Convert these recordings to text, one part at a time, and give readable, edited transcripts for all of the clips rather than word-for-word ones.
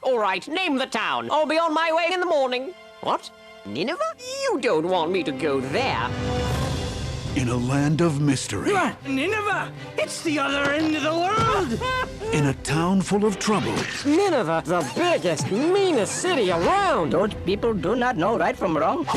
All right, name the town. I'll be on my way in the morning. What? Nineveh? You don't want me to go there. In a land of mystery. Nineveh! It's the other end of the world! In a town full of trouble. Nineveh, the biggest, meanest city around. Those people do not know right from wrong.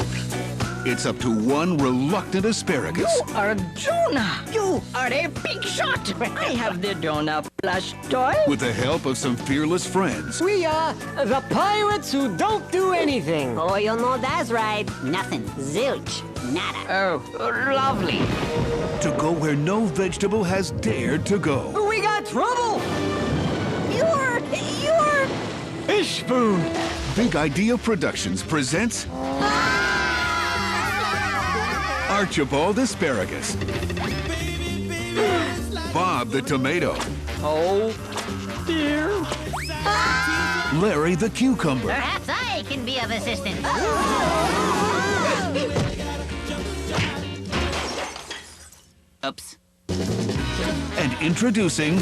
It's up to one reluctant asparagus. You are Jonah! You are a big shot! I have the Jonah plush toy. With the help of some fearless friends. We are the pirates who don't do anything. Oh, you know that's right. Nothing. Zilch. Nada. Oh, lovely. To go where no vegetable has dared to go. We got trouble. You're... Fish Spoon! Big Idea Productions presents... Archibald Asparagus. Bob the Tomato. Oh, dear. Larry the Cucumber. Perhaps I can be of assistance. Oops. And introducing...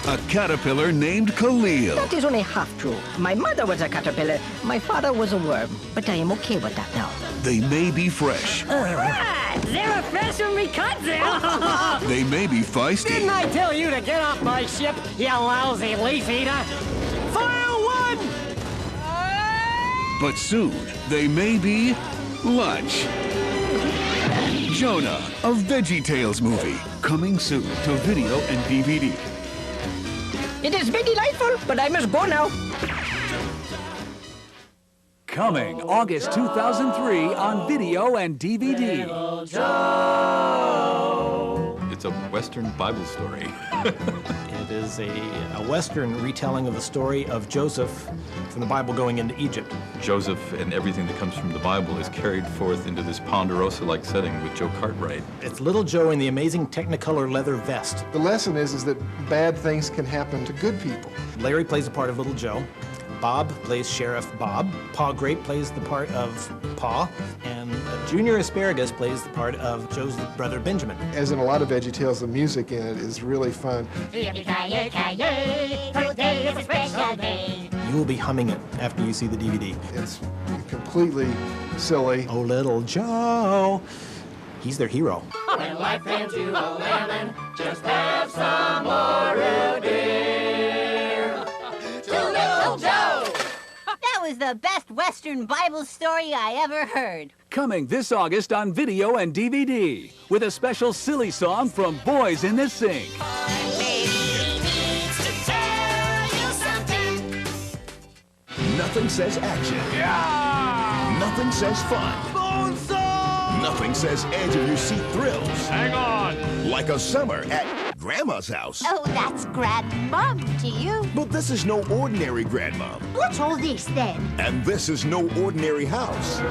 a caterpillar named Khalil. That is only half true. My mother was a caterpillar. My father was a worm. But I am okay with that now. They may be fresh. They're fresh when we cut them. They may be feisty. Didn't I tell you to get off my ship, you lousy leaf eater? Fire one! But soon, they may be lunch. Jonah, a Veggietales movie. Coming soon to video and DVD. It has been delightful, but I must go now. Coming August 2003 on video and DVD. It's a Western Bible story. It is a Western retelling of the story of Joseph from the Bible going into Egypt. Joseph and everything that comes from the Bible is carried forth into this Ponderosa-like setting with Joe Cartwright. It's Little Joe in the amazing Technicolor leather vest. The lesson is that bad things can happen to good people. Larry plays the part of Little Joe. Bob plays Sheriff Bob. Pa Grape plays the part of Pa. And Junior Asparagus plays the part of Joe's brother Benjamin. As in a lot of VeggieTales, the music in it is really fun. Today is a special day. You will be humming it after you see the DVD. It's completely silly. Oh, Little Joe. He's their hero. When life hands you a lemon, just have some more root beer. To Little Joe! That was the best Western Bible story I ever heard. Coming this August on video and DVD with a special silly song from Boys in the Sink. Nothing says action. Yeah! Nothing says fun. Nothing says edge of your seat thrills. Hang on! Like a summer at Grandma's house. Oh, that's grandmom to you. But this is no ordinary grandma. What's all this then? And this is no ordinary house.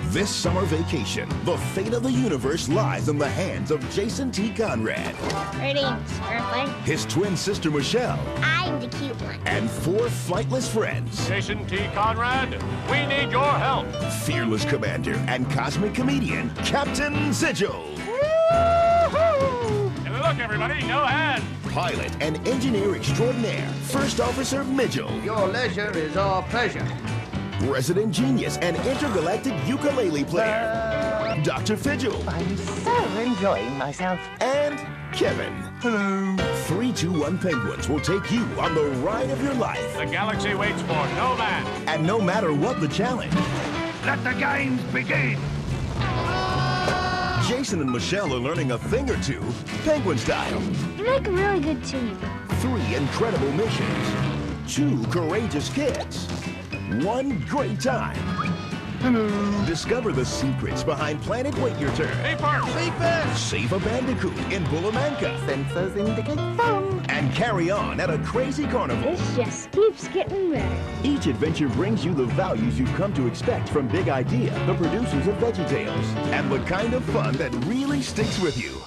This summer vacation, the fate of the universe lies in the hands of Jason T. Conrad. Greetings, Earthling. His twin sister Michelle. I'm the cute one. And 4 flightless friends. Jason T. Conrad, we need your help. Fearless commander and cosmic comedian, Captain Sigil. And look, everybody, no hand. Pilot and engineer extraordinaire, First Officer Midgel. Your leisure is our pleasure. Resident genius and intergalactic ukulele player, Dr. Fidgel. I'm so enjoying myself. And Kevin. Hello. 321 Penguins will take you on the ride of your life. The galaxy waits for no man. And no matter what the challenge, Let the games begin. Jason and Michelle are learning a thing or two, Penguin style. You make a really good team. 3 incredible missions, 2 courageous kids, 1 great time. Hello. Discover the secrets behind Planet Wait Your Turn. Save a bandicoot in Bulamanka. Sensors indicate fun. And carry on at a crazy carnival. This just keeps getting better. Each adventure brings you the values you've come to expect from Big Idea, the producers of VeggieTales, and the kind of fun that really sticks with you.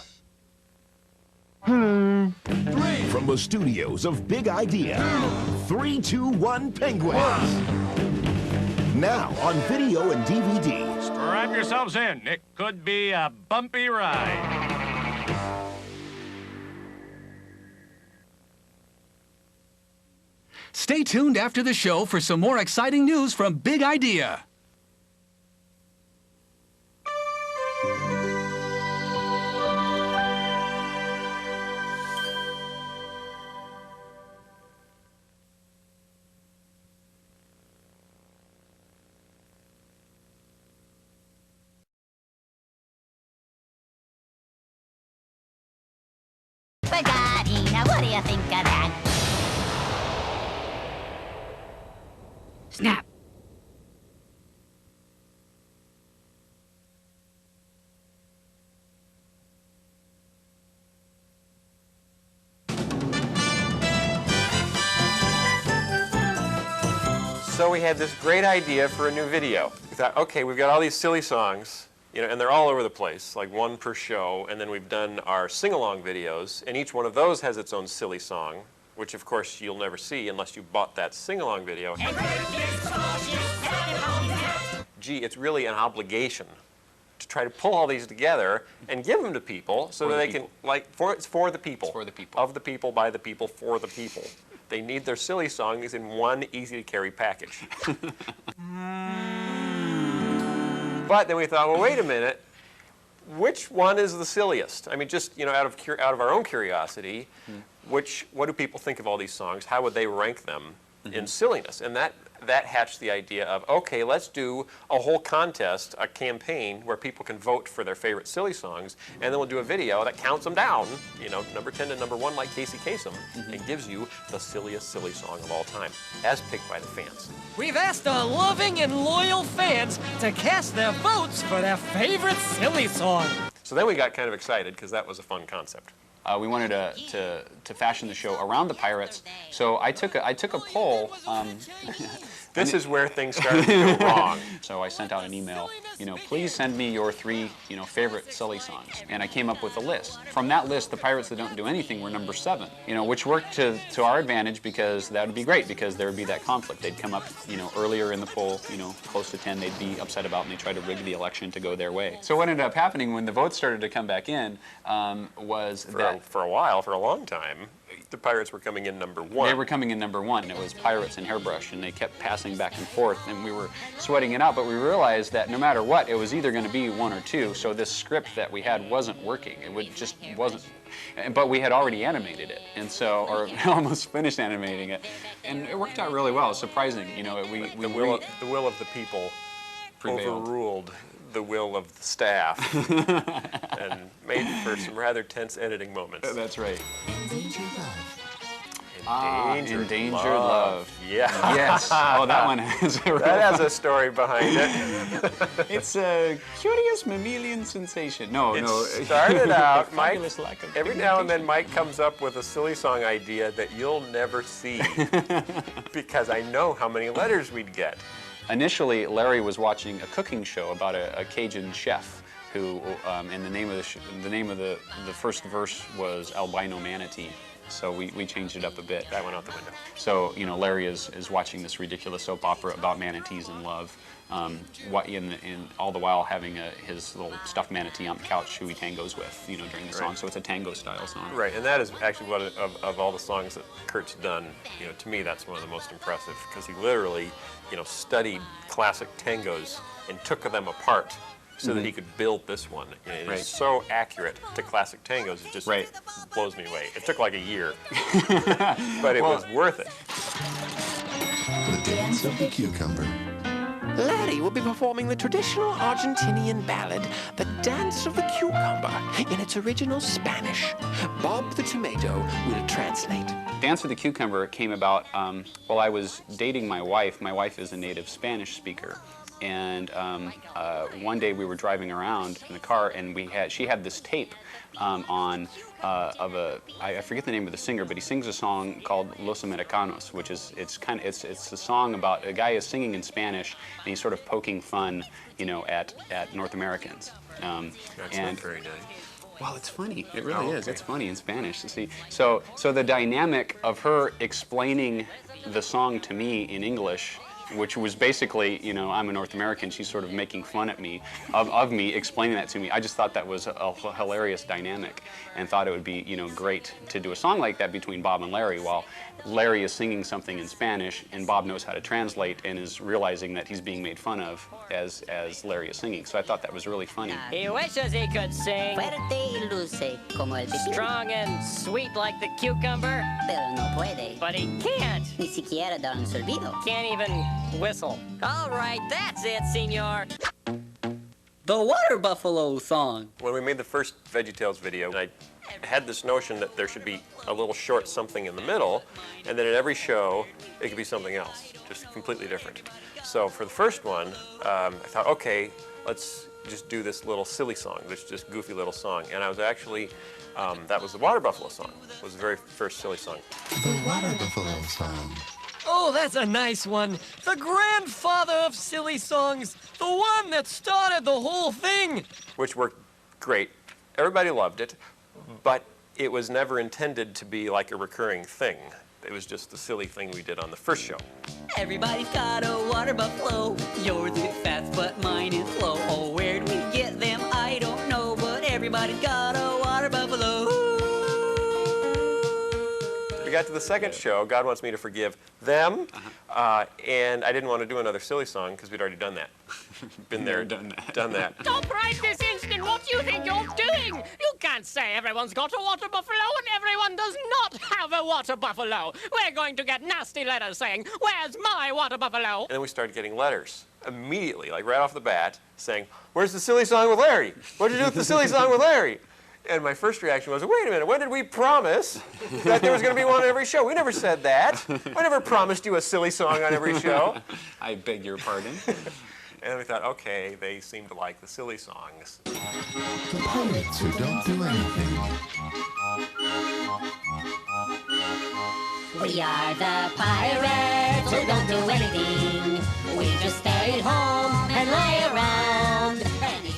From the studios of Big Idea, 321 Penguins. Now on video and DVD. Strap yourselves in. It could be a bumpy ride. Stay tuned after the show for some more exciting news from Big Idea. Veggie, now what do you think of that? Snap. So we had this great idea for a new video. We thought, okay, we've got all these silly songs, you know, and they're all over the place, like one per show, and then we've done our sing-along videos, and each one of those has its own silly song, which of course you'll never see unless you bought that sing-along video. Gee, it's really an obligation to try to pull all these together and give them to people so that they can, like, it's for the people. It's for the people. Of the people, by the people, for the people. They need their silly songs in one easy-to-carry package. But then we thought, well, wait a minute. Which one is the silliest? I mean, just, you know, out of our own curiosity, what do people think of all these songs? How would they rank them in silliness? And that hatched the idea of, okay, let's do a whole contest, a campaign where people can vote for their favorite silly songs, and then we'll do a video that counts them down, you know, number 10 to number 1, like Casey Kasem, and gives you the silliest silly song of all time, as picked by the fans. We've asked our loving and loyal fans to cast their votes for their favorite silly song. So then we got kind of excited because that was a fun concept. We wanted to fashion the show around the pirates, so I took a poll. This is where things started to go wrong. So I sent out an email, you know, please send me your 3, you know, favorite silly songs, and I came up with a list. From that list, the pirates that don't do anything were number 7, you know, which worked to our advantage because that would be great because there would be that conflict. They'd come up, you know, earlier in the poll, you know, close to 10, they'd be upset about, and they tried to rig the election to go their way. So what ended up happening when the votes started to come back in was that for a while, for a long time, the pirates were coming in number 1. They were coming in number 1, and it was Pirates and Hairbrush, and they kept passing back and forth, and we were sweating it out, but we realized that no matter what, it was either going to be 1 or 2, so this script that we had wasn't working. It just wasn't. But we had already animated it, and so, or almost finished animating it, and it worked out really well. It was surprising, you know. The will of the people prevailed. Overruled the will of the staff and made for some rather tense editing moments. That's right. Endangered love. Yeah. Yes. Oh, that one has a that has a story behind it. It's a curious mammalian sensation. It started out, Mike, every now and then Mike comes up with a silly song idea that you'll never see because I know how many letters we'd get. Initially, Larry was watching a cooking show about a Cajun chef who, and the name of the first verse was Albino Manatee. So we changed it up a bit. That went out the window. So, you know, Larry is watching this ridiculous soap opera about manatees and love, in all the while having his little stuffed manatee on the couch who he tangos with, you know, during the song. So it's a tango-style song. Right, and that is actually what of all the songs that Kurt's done, you know, to me that's one of the most impressive because he literally, you know, studied classic tangos and took them apart so that he could build this one. And it is so accurate to classic tangos, it just blows me away. It took like a year, but it was worth it. The Dance of the Cucumber. Larry will be performing the traditional Argentinian ballad, The Dance of the Cucumber, in its original Spanish. Bob the Tomato will translate. Dance of the Cucumber came about while I was dating my wife. My wife is a native Spanish speaker. And one day we were driving around in the car, and she had this tape on I forget the name of the singer, but he sings a song called Los Americanos, which is it's a song about a guy is singing in Spanish, and he's sort of poking fun, you know, at North Americans. That's not very nice. Well, it's funny. It really is. It's funny in Spanish to see. So the dynamic of her explaining the song to me in English which was basically, you know, I'm a North American, she's sort of making fun at me, of me, explaining that to me. I just thought that was a hilarious dynamic and thought it would be, you know, great to do a song like that between Bob and Larry while Larry is singing something in Spanish and Bob knows how to translate and is realizing that he's being made fun of as Larry is singing. So I thought that was really funny. He wishes he could sing. Fuerte y dulce como el pepino. Strong and sweet like the cucumber. Pero no puede. But he can't. Ni siquiera dar un silbido. Can't even whistle. All right, that's it, senor. The Water Buffalo song. When we made the first Veggietales video, I had this notion that there should be a little short something in the middle, and then in every show, it could be something else, just completely different. So for the first one, I thought, okay, let's just do this little silly song, this just goofy little song. And I was actually, that was the Water Buffalo song. It was the very first silly song. The Water Buffalo song. Oh, that's a nice one. The grandfather of silly songs. The one that started the whole thing. Which worked great. Everybody loved it, but it was never intended to be like a recurring thing. It was just the silly thing we did on the first show. Everybody's got a water buffalo. Yours is fast, but mine is slow. Oh, where'd we get them? I don't know, but everybody's got a water buffalo. We got to the second show, God Wants Me to Forgive Them, and I didn't want to do another silly song because we'd already done that. Been there, done that. Stop right this instant! What do you think you're doing? You can't say everyone's got a water buffalo and everyone does not have a water buffalo. We're going to get nasty letters saying, "Where's my water buffalo?" And then we started getting letters immediately, like right off the bat, saying, "Where's the silly song with Larry? What did you do with the silly song with Larry?" And my first reaction was, wait a minute, when did we promise that there was going to be one on every show? We never said that. I never promised you a silly song on every show. I beg your pardon. And we thought, okay, they seem to like the silly songs. The pirates who don't do anything. We are the pirates who don't do anything. We just stay at home and lie around.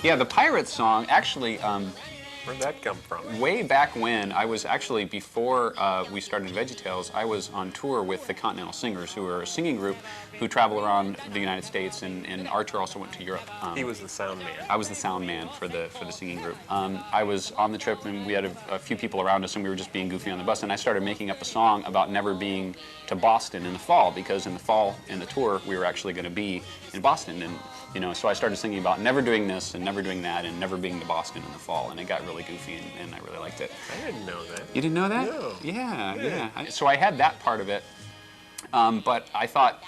Yeah, the Pirates song, actually, where'd that come from? Way back when, I was actually, before we started Veggietales, I was on tour with the Continental Singers, who are a singing group who travel around the United States, and Archer also went to Europe. He was the sound man. I was the sound man for the singing group. I was on the trip, and we had a few people around us, and we were just being goofy on the bus, and I started making up a song about never being to Boston in the fall, because in the fall, in the tour, we were actually going to be in Boston, and you know, so I started singing about never doing this and never doing that and never being to Boston in the fall, and it got really goofy, and I really liked it. I didn't know that. You didn't know that? No. Yeah. So I had that part of it, but I thought,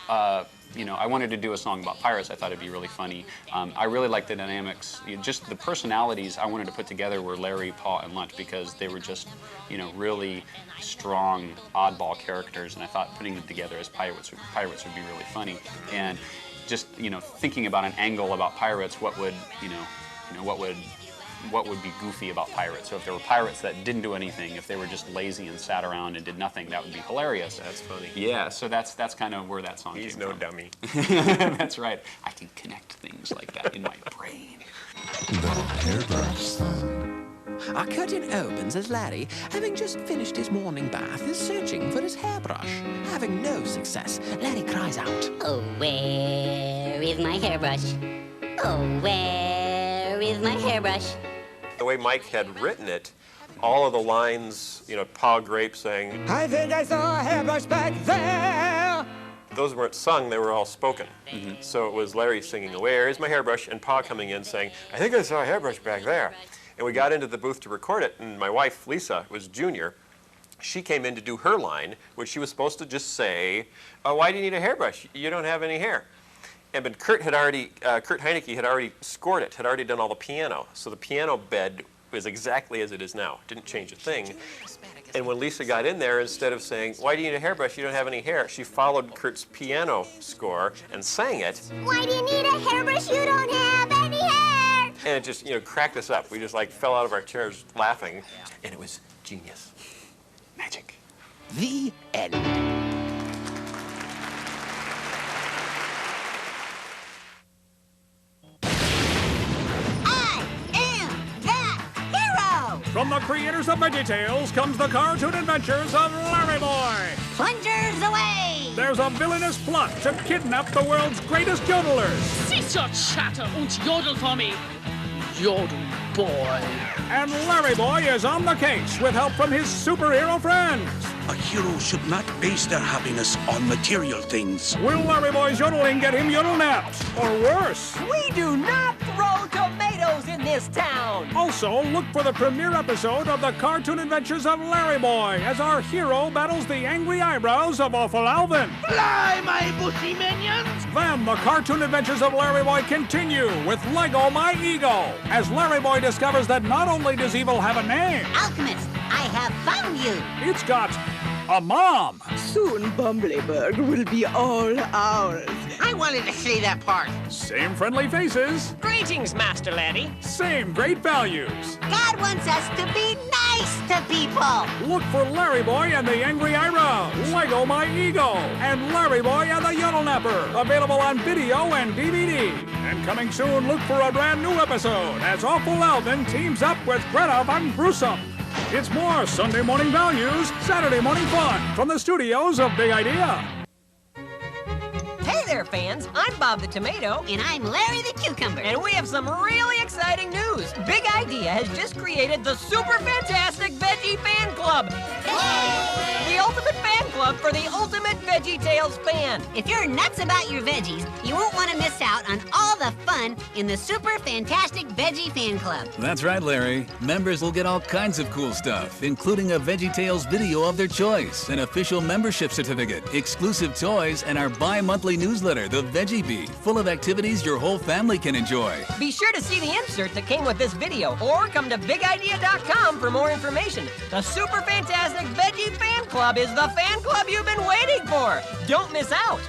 you know, I wanted to do a song about pirates. I thought it'd be really funny. I really liked the dynamics, just the personalities I wanted to put together were Larry, Paul, and Lunch, because they were just, you know, really strong, oddball characters, and I thought putting them together as pirates would be really funny. And just, you know, thinking about an angle about pirates, what would be goofy about pirates? So if there were pirates that didn't do anything, if they were just lazy and sat around and did nothing, that would be hilarious. That's funny. Yeah, so that's kind of where that song came He's from. no dummy. That's right. I can connect things like that in my brain. The hairbrush song. Our curtain opens as Larry, having just finished his morning bath, is searching for his hairbrush. Having no success, Larry cries out, "Oh, where is my hairbrush? Oh, where is my hairbrush?" The way Mike had written it, all of the lines, you know, Pa Grape saying, I think I saw a hairbrush back there. Those weren't sung, they were all spoken. So it was Larry singing, "Where is my hairbrush?" and Pa coming in saying, "I think I saw a hairbrush back there." And we got into the booth to record it, and my wife, Lisa, was junior. She came in to do her line, which she was supposed to just say, "Oh, why do you need a hairbrush? You don't have any hair." But Kurt Heinecke had already scored it, had already done all the piano. So the piano bed was exactly as it is now. Didn't change a thing. And when Lisa got in there, instead of saying, "Why do you need a hairbrush? You don't have any hair," she followed Kurt's piano score and sang it. "Why do you need a hairbrush? You don't have any hair." And it just, you know, cracked us up. We just like fell out of our chairs laughing, and it was genius. Magic. The end. From the creators of Veggietales comes the cartoon adventures of Larry Boy. Plungers away! There's a villainous plot to kidnap the world's greatest yodelers. Cease your chatter and yodel for me. Yodel boy. And Larry Boy is on the case with help from his superhero friends. A hero should not base their happiness on material things. Will Larry Boy's yodeling get him yodeled out? Or worse? We do not throw tomatoes in this town! Also, look for the premiere episode of the Cartoon Adventures of Larry Boy as our hero battles the angry eyebrows of Awful Alvin. Fly, my bushy minions! Then the Cartoon Adventures of Larry Boy continue with Lego My Ego as Larry Boy discovers that not only does evil have a name, Alchemist, I have found you. It's got a mom. Soon Bumbleberg will be all ours. I wanted to say that part. Same friendly faces. Greetings, Master Laddie. Same great values. God wants us to be nice to people. Look for Larry Boy and the Angry Eyebrows, Lego My Ego, and Larry Boy and the Yodel Napper. Available on video and DVD. And coming soon, look for a brand new episode as Awful Alvin teams up with Greta Van Gruesome. It's more Sunday morning values, Saturday morning fun from the studios of Big Idea. Hey there, fans. I'm Bob the Tomato. And I'm Larry the Cucumber. And we have some really exciting news. Big Idea has just created the super fantastic Veggie Fan Club. Hey! The ultimate fan club for the ultimate Veggietales fan. If you're nuts about your veggies, you won't want to miss out on all the fun in the super fantastic Veggie Fan Club. That's right, Larry. Members will get all kinds of cool stuff, including a Veggietales video of their choice, an official membership certificate, exclusive toys, and our bi-monthly newsletter, The Veggie Bee, full of activities your whole family can enjoy. Be sure to see the insert that came with this video, or come to bigidea.com for more information. The super fantastic Veggie Fan Club is the fan club you've been waiting for. Don't miss out.